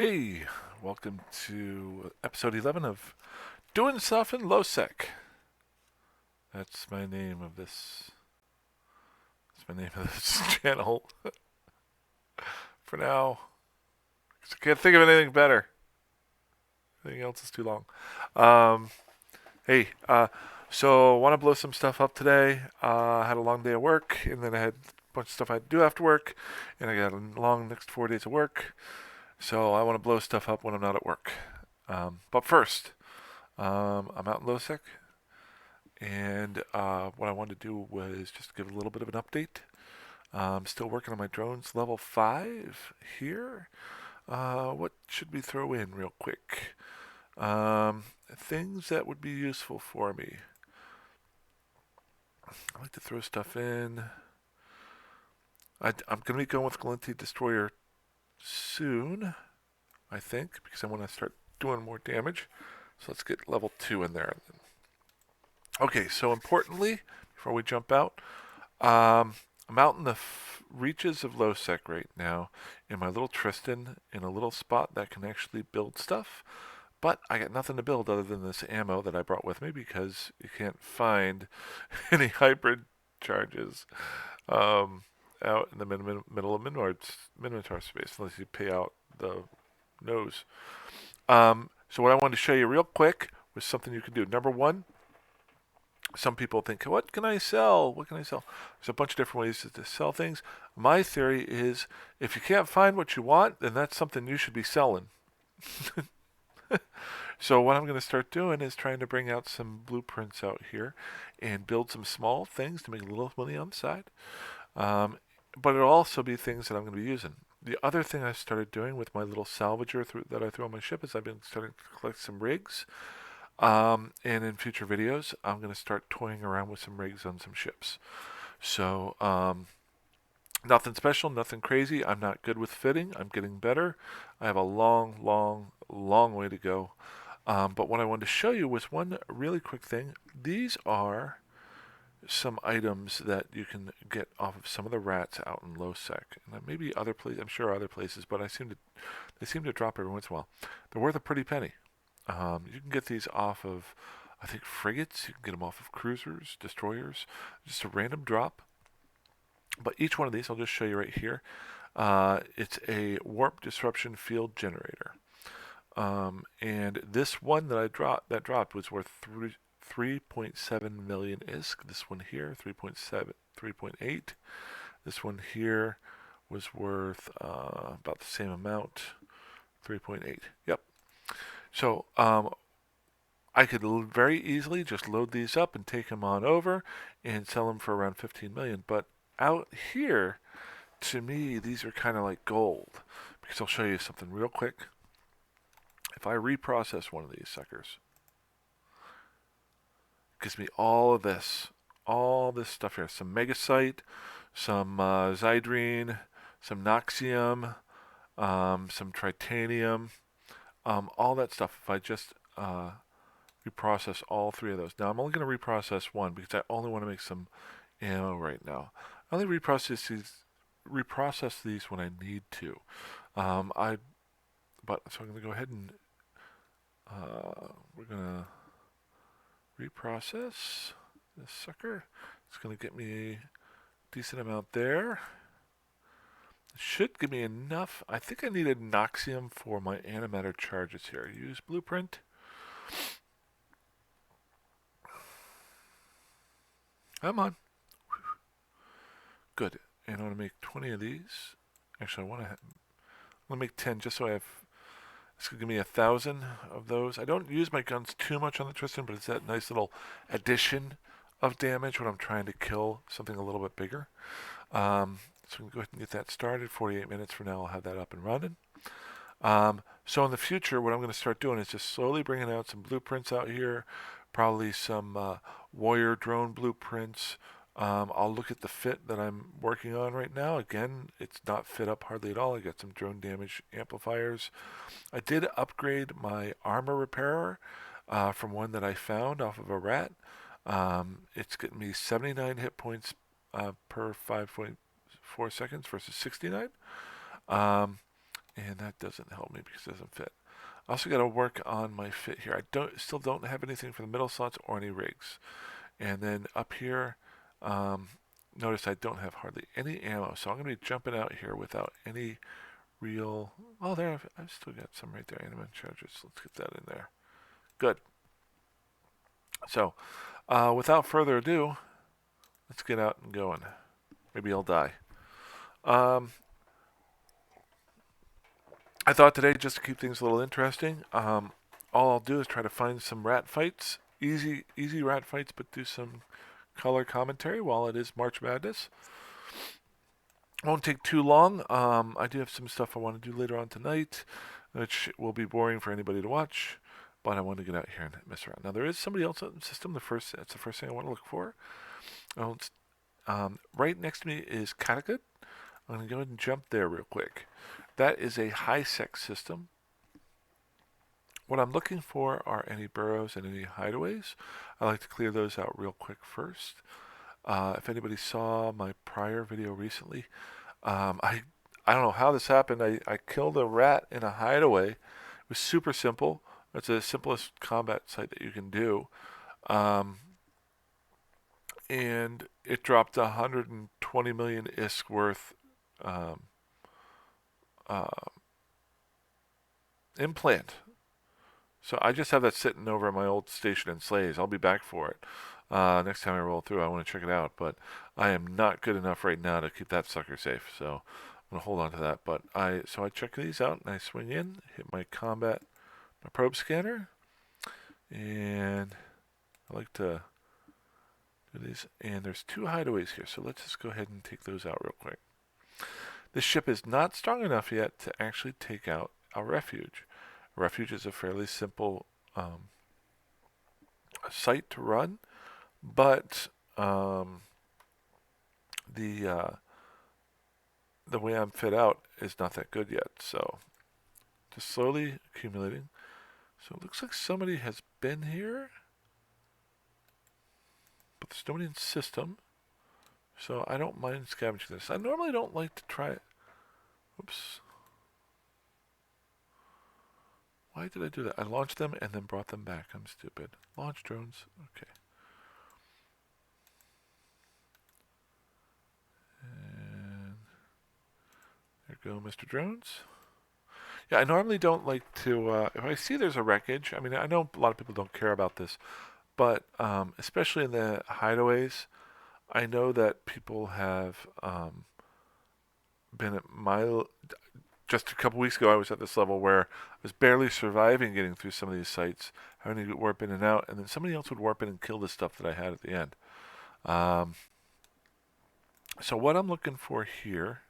Hey, welcome to episode 11 of Doing Stuff in Low-Sec. That's my name of this. That's my name of this channel for now. 'Cause I can't think of anything better. Anything else is too long. Um, hey, so want to blow some stuff up today. I had a long day of work, and then I had a bunch of stuff I had to do after work, and I got a long next 4 days of work. So I want to blow stuff up when I'm not at work. But first, I'm out in Losec. And what I wanted to do was just give a little bit of an update. I'm still working on my drones level 5 here. What should we throw in real quick? Things that would be useful for me. I like to throw stuff in. I'm going to be going with Galinti Destroyer soon, I think, because I want to start doing more damage. So let's get level 2 in there. Okay, so importantly, before we jump out, I'm out in the reaches of Losec right now in my little Tristan in a little spot that can actually build stuff. But I got nothing to build other than this ammo that I brought with me because you can't find any hybrid charges out in the middle of Minotaur space unless you pay out the nose. So what I wanted to show you real quick was something you can do. Number one, some people think, what can I sell? What can I sell? There's a bunch of different ways to sell things. My theory is if you can't find what you want, then that's something you should be selling. So what I'm going to start doing is trying to bring out some blueprints out here and build some small things to make a little money on the side. But it'll also be things that I'm going to be using. The other thing I started doing with my little salvager that I throw on my ship is I've been starting to collect some rigs. And in future videos, I'm going to start toying around with some rigs on some ships. So, nothing special, nothing crazy. I'm not good with fitting. I'm getting better. I have a long way to go. But what I wanted to show you was one really quick thing. These are some items that you can get off of some of the rats out in low sec, and maybe other places. I'm sure other places, but they seem to drop every once in a while. They're worth a pretty penny. You can get these off of, I think, frigates. You can get them off of cruisers, destroyers. Just a random drop. But each one of these, I'll just show you right here. It's a warp disruption field generator. And this one that dropped was worth 3.7 million ISK. This one here, 3.7, 3.8. This one here was worth about the same amount, 3.8. Yep. So I could very easily just load these up and take them on over and sell them for around 15 million. But out here, to me, these are kind of like gold because I'll show you something real quick. If I reprocess one of these suckers, it gives me all this stuff here. Some megasite, some zydrine, some noxium, some tritanium, all that stuff. If I just reprocess all three of those. Now I'm only going to reprocess one because I only want to make some ammo right now. I only reprocess these when I need to. So I'm going to go ahead and we're going to reprocess this sucker. It's going to get me a decent amount there. It should give me enough. I think I needed noxium for my animator charges here. Use blueprint. Come on. Good. And I want to make 20 of these. Actually, I want to make 10 just so I have. It's going to give me 1,000 of those. I don't use my guns too much on the Tristan, but it's that nice little addition of damage when I'm trying to kill something a little bit bigger. So we can go ahead and get that started. 48 minutes from now, I'll have that up and running. So in the future, what I'm going to start doing is just slowly bringing out some blueprints out here, probably some warrior drone blueprints. I'll look at the fit that I'm working on right now. Again, it's not fit up hardly at all. I got some drone damage amplifiers. I did upgrade my armor repairer from one that I found off of a rat. It's getting me 79 hit points per 5.4 seconds versus 69. And that doesn't help me because it doesn't fit. I also got to work on my fit here. Still don't have anything for the middle slots or any rigs. And then up here, um, notice I don't have hardly any ammo. So I'm going to be jumping out here without any real... Oh, there, I've still got some right there. Animate charges. Let's get that in there. Good. So, without further ado, let's get out and going. Maybe I'll die. I thought today, just to keep things a little interesting, all I'll do is try to find some rat fights. Easy rat fights, but do some color commentary while it is March Madness. Won't take too long. I do have some stuff I want to do later on tonight, which will be boring for anybody to watch, but I want to get out here and mess around. Now, there is somebody else in the system. That's the first thing I want to look for. Right next to me is Kaiden. I'm going to go ahead and jump there real quick. That is a high-sec system. What I'm looking for are any burrows and any hideaways. I like to clear those out real quick first. If anybody saw my prior video recently, I don't know how this happened. I killed a rat in a hideaway. It was super simple. It's the simplest combat site that you can do. And it dropped 120 million ISK worth implant. So I just have that sitting over at my old station in Slays. I'll be back for it. Next time I roll through, I want to check it out. But I am not good enough right now to keep that sucker safe. So I'm going to hold on to that. But I check these out and I swing in, hit my probe scanner. And I like to do these. And there's 2 hideaways here. So let's just go ahead and take those out real quick. This ship is not strong enough yet to actually take out a refuge. A refuge is a fairly simple site to run, but the way I'm fit out is not that good yet. So just slowly accumulating. So it looks like somebody has been here, but there's nobody in system. So I don't mind scavenging this. I normally don't like to try it. Oops. Why did I do that? I launched them and then brought them back. I'm stupid. Launch drones. Okay. And there go Mr. Drones. Yeah, I normally don't like to... if I see there's a wreckage, I mean, I know a lot of people don't care about this, but especially in the hideaways, I know that people have been at my... Just a couple weeks ago, I was at this level where I was barely surviving getting through some of these sites, having to warp in and out, and then somebody else would warp in and kill the stuff that I had at the end. So what I'm looking for here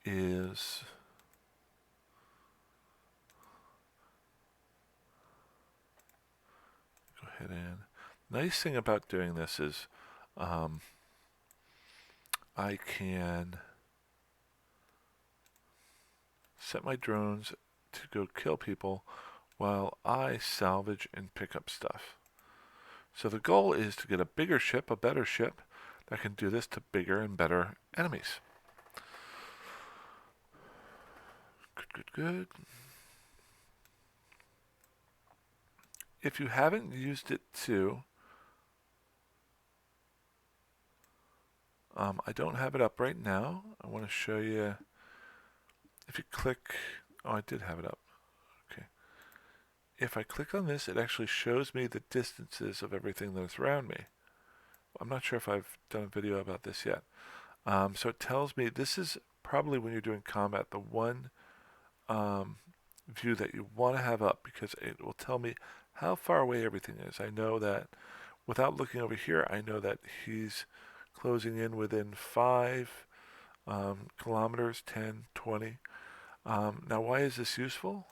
is... Go ahead and... Nice thing about doing this is I can set my drones to go kill people while I salvage and pick up stuff. So the goal is to get a bigger ship, a better ship, that can do this to bigger and better enemies. Good. If you haven't used it too, I don't have it up right now. I want to show you. If you click, oh, I did have it up. Okay. If I click on this, it actually shows me the distances of everything that's around me. I'm not sure if I've done a video about this yet. So it tells me this is probably when you're doing combat, the one view that you want to have up, because it will tell me how far away everything is. I know that without looking over here, I know that he's closing in within 5 kilometers, 10, 20. Now, why is this useful?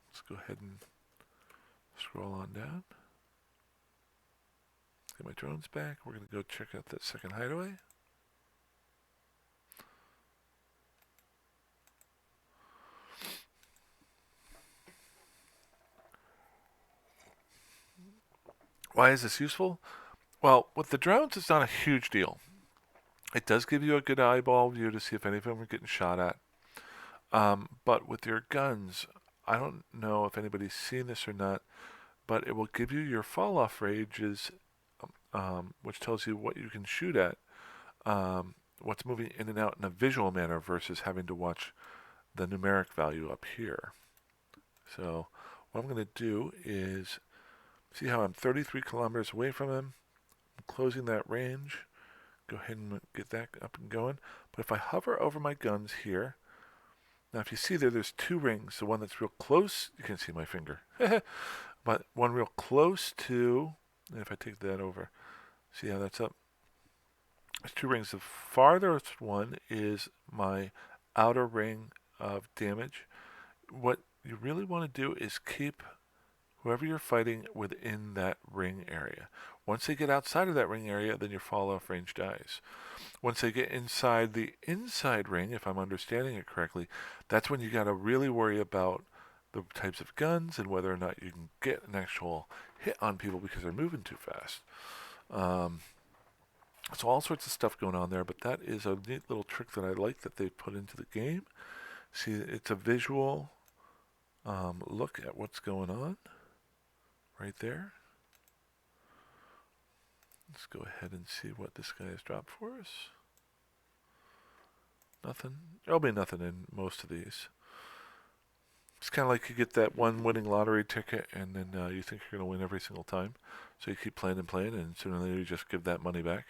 Let's go ahead and scroll on down. Get my drones back. We're going to go check out that second hideaway. Why is this useful? Well, with the drones, it's not a huge deal. It does give you a good eyeball view to see if any of them are getting shot at. But with your guns, I don't know if anybody's seen this or not, but it will give you your fall off ranges, which tells you what you can shoot at, what's moving in and out in a visual manner versus having to watch the numeric value up here. So what I'm going to do is see how I'm 33 kilometers away from him. I'm closing that range. Go ahead and get that up and going. But if I hover over my guns here, now if you see there's two rings. The one that's real close, you can see my finger. But one real close to, and if I take that over, see how that's up? There's two rings. The farthest one is my outer ring of damage. What you really want to do is keep whoever you're fighting within that ring area. Once they get outside of that ring area, then your fall off range dies. Once they get inside the inside ring, if I'm understanding it correctly, that's when you got to really worry about the types of guns and whether or not you can get an actual hit on people because they're moving too fast. So all sorts of stuff going on there, but that is a neat little trick that I like that they put into the game. See, it's a visual look at what's going on right there. Let's go ahead and see what this guy has dropped for us. Nothing. There'll be nothing in most of these. It's kind of like you get that one winning lottery ticket and then you think you're going to win every single time. So you keep playing and playing, and sooner or later you just give that money back.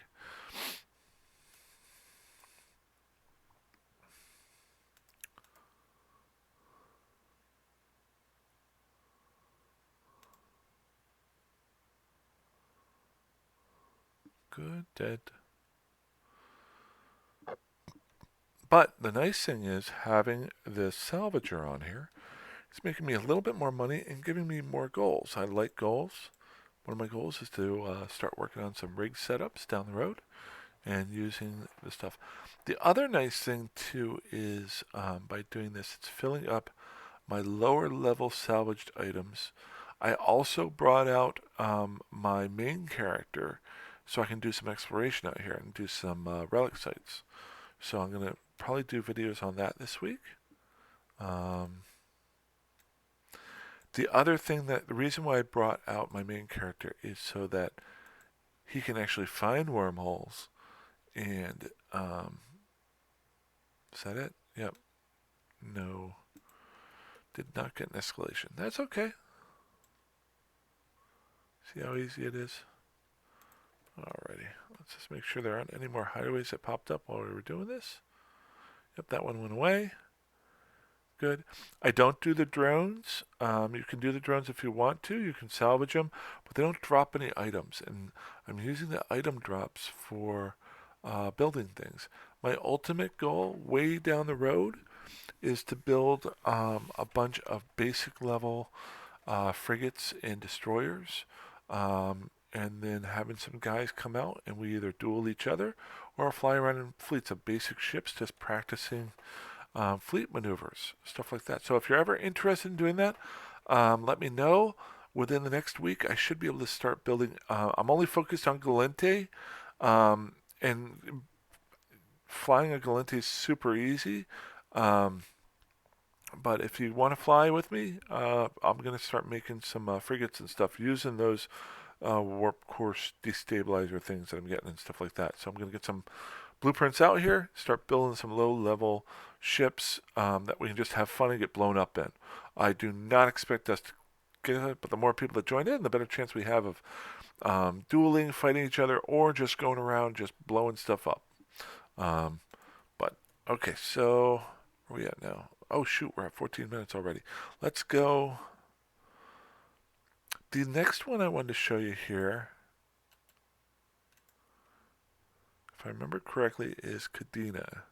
Good, dead. But the nice thing is having this salvager on here. It's making me a little bit more money and giving me more goals. I like goals. One of my goals is to start working on some rig setups down the road and using the stuff. The other nice thing too is by doing this, it's filling up my lower level salvaged items. I also brought out my main character so I can do some exploration out here and do some relic sites. So I'm going to probably do videos on that this week. The other thing the reason why I brought out my main character is so that he can actually find wormholes and, is that it? Yep. No. Did not get an escalation. That's okay. See how easy it is? Alrighty. Let's just make sure there aren't any more hideaways that popped up while we were doing this. Yep, that one went away. Good. I don't do the drones. You can do the drones if you want to. You can salvage them, but they don't drop any items. And I'm using the item drops for building things. My ultimate goal, way down the road, is to build a bunch of basic level frigates and destroyers. And then having some guys come out and we either duel each other or fly around in fleets of basic ships just practicing fleet maneuvers, stuff like that. So if you're ever interested in doing that, let me know. Within the next week, I should be able to start building. I'm only focused on Galente, and flying a Galente is super easy. But if you want to fly with me, I'm going to start making some frigates and stuff using those warp core destabilizer things that I'm getting and stuff like that. So I'm going to get some blueprints out here, start building some low-level ships that we can just have fun and get blown up in. I do not expect us to get it, but the more people that join in, the better chance we have of dueling, fighting each other, or just going around just blowing stuff up. But, okay, so where are we at now? Oh, shoot, we're at 14 minutes already. Let's go. The next one I wanted to show you here, if I remember correctly, is Kaiden.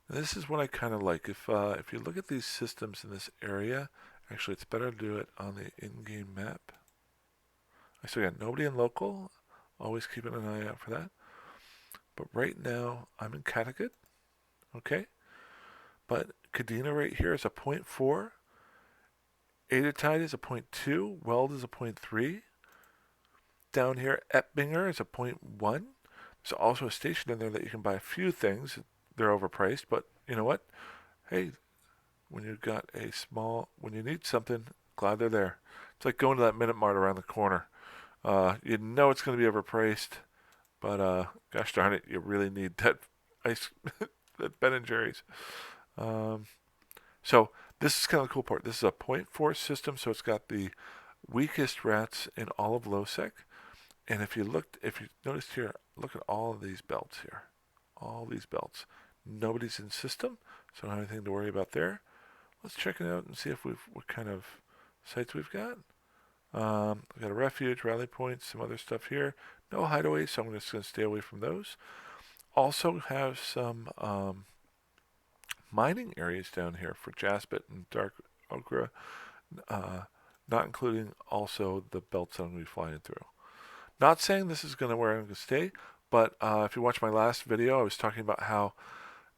This is what I kind of like. If you look at these systems in this area, actually it's better to do it on the in-game map. I still got nobody in local. Always keeping an eye out for that. But right now, I'm in Kaiden. Okay? But Kaiden right here is a 0.4. Adertide is a 0.2. Weld is a 0.3. Down here, Epsiode is a 0.1. There's also a station in there that you can buy a few things. They're overpriced, but you know what? hey, when you've got when you need something, glad they're there. It's like going to that Minute Mart around the corner. You know it's going to be overpriced, but gosh darn it, you really need that ice, that Ben and Jerry's. Um, so this is kind of the cool part. This is a point force system, so it's got the weakest rats in all of LowSec. And if you noticed here, look at all of these belts here. All these belts. Nobody's in system, so I don't have anything to worry about there. Let's check it out and see if what kind of sites we've got. We've got a refuge, rally points, some other stuff here. No hideaways, so I'm just going to stay away from those. Also have some mining areas down here for Jaspit and Dark Ochre, not including also the belts that I'm going to be flying through. Not saying this is where I'm going to stay, but if you watch my last video, I was talking about how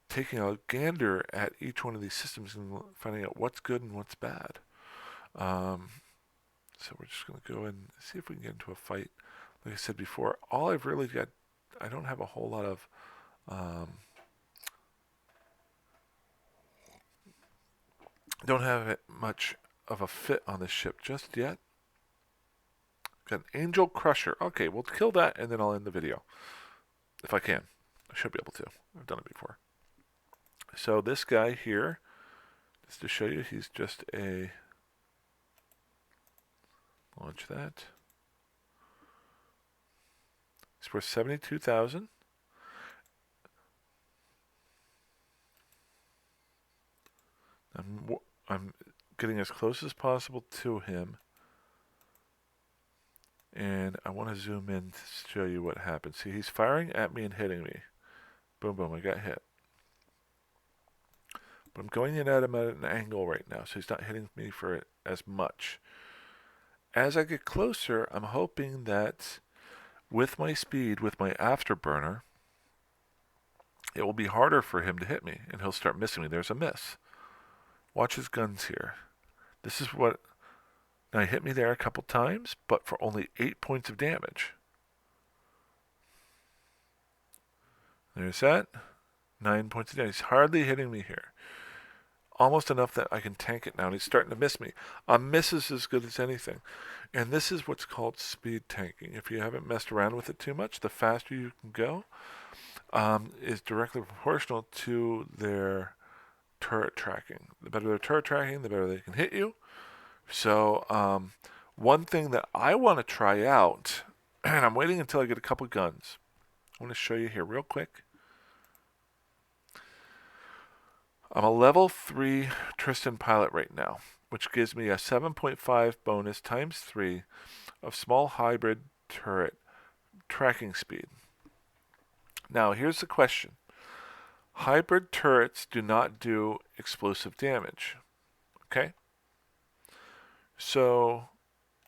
taking a gander at each one of these systems and finding out what's good and what's bad. So we're just going to go and see if we can get into a fight. Like I said before, all I've really got, I don't have a whole lot of don't have it much of a fit on this ship just yet. Got an Angel Crusher. Okay, we'll kill that and then I'll end the video. If I can. I should be able to. I've done it before. So this guy here, just to show you, he's just a... Launch that. It's worth 72,000. I'm getting as close as possible to him. And I want to zoom in to show you what happens. See, he's firing at me and hitting me. Boom, boom, I got hit. But I'm going in at him at an angle right now, so he's not hitting me for it as much. As I get closer, I'm hoping that with my speed, with my afterburner, it will be harder for him to hit me, and he'll start missing me. There's a miss. Watch his guns here. This is what... Now, he hit me there a couple times, but for only 8 points of damage. There's that. 9 points of damage. He's hardly hitting me here. Almost enough that I can tank it now, and he's starting to miss me. A miss is as good as anything. And this is what's called speed tanking. If you haven't messed around with it too much, the faster you can go is directly proportional to their turret tracking. The better their turret tracking, the better they can hit you. So one thing that I want to try out, and I'm waiting until I get a couple guns. I want to show you here real quick. I'm a level 3 Tristan pilot right now, which gives me a 7.5 bonus times 3 of small hybrid turret tracking speed. Now, here's the question. Hybrid turrets do not do explosive damage. Okay? So,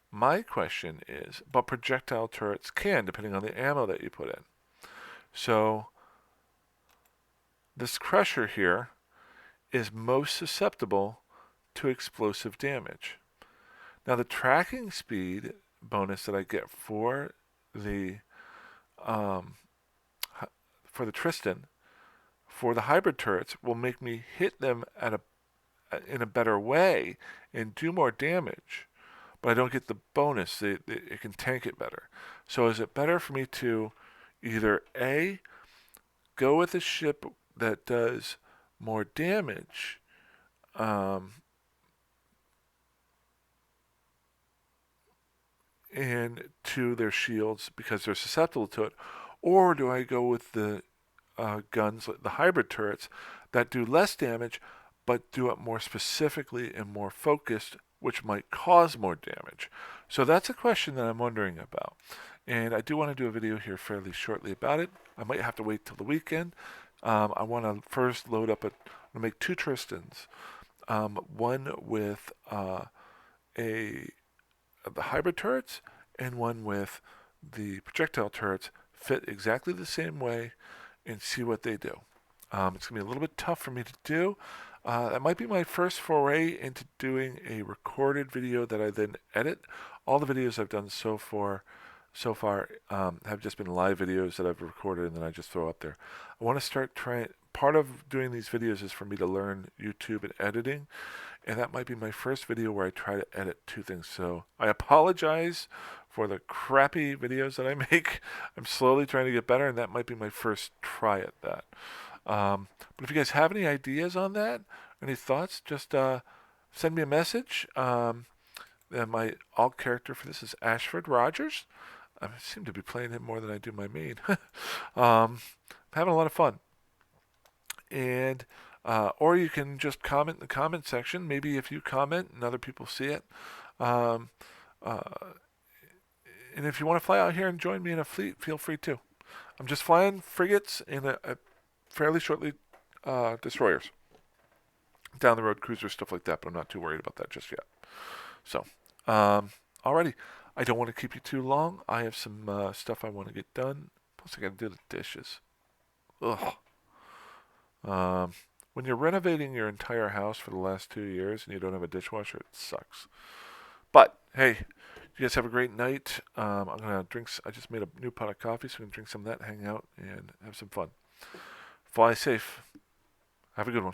my question is, but projectile turrets can, depending on the ammo that you put in. So, this crusher here is most susceptible to explosive damage. Now, the tracking speed bonus that I get for the Tristan, for the hybrid turrets, will make me hit them in a better way and do more damage, but I don't get the bonus. It can tank it better. So is it better for me to either A, go with a ship that does more damage, and to their shields because they're susceptible to it, or do I go with the guns, the hybrid turrets, that do less damage but do it more specifically and more focused, which might cause more damage? So that's a question that I'm wondering about. And I do want to do a video here fairly shortly about it. I might have to wait till the weekend. I want to first load up I'm going to make 2 Tristans. One with the hybrid turrets and one with the projectile turrets, fit exactly the same way, and see what they do. It's going to be a little bit tough for me to do. That might be my first foray into doing a recorded video that I then edit. All the videos I've done so far have just been live videos that I've recorded and then I just throw up there. I want to start part of doing these videos is for me to learn YouTube and editing, and that might be my first video where I try to edit two things. So I apologize for the crappy videos that I make. I'm slowly trying to get better, and that might be my first try at that. But if you guys have any ideas on that, any thoughts, just send me a message. And my alt character for this is Ashford Rogers. I seem to be playing him more than I do my main. I'm having a lot of fun. And or you can just comment in the comment section. Maybe if you comment and other people see it. Um, uh, and if you want to fly out here and join me in a fleet, feel free to. I'm just flying frigates and a fairly shortly destroyers. Down the road cruisers, stuff like that, but I'm not too worried about that just yet. So, alrighty. I don't want to keep you too long. I have some stuff I want to get done. Plus, I got to do the dishes. Ugh. When you're renovating your entire house for the last 2 years and you don't have a dishwasher, it sucks. But hey, you guys have a great night. I'm gonna drink. I just made a new pot of coffee, so I'm gonna drink some of that, hang out, and have some fun. Fly safe. Have a good one.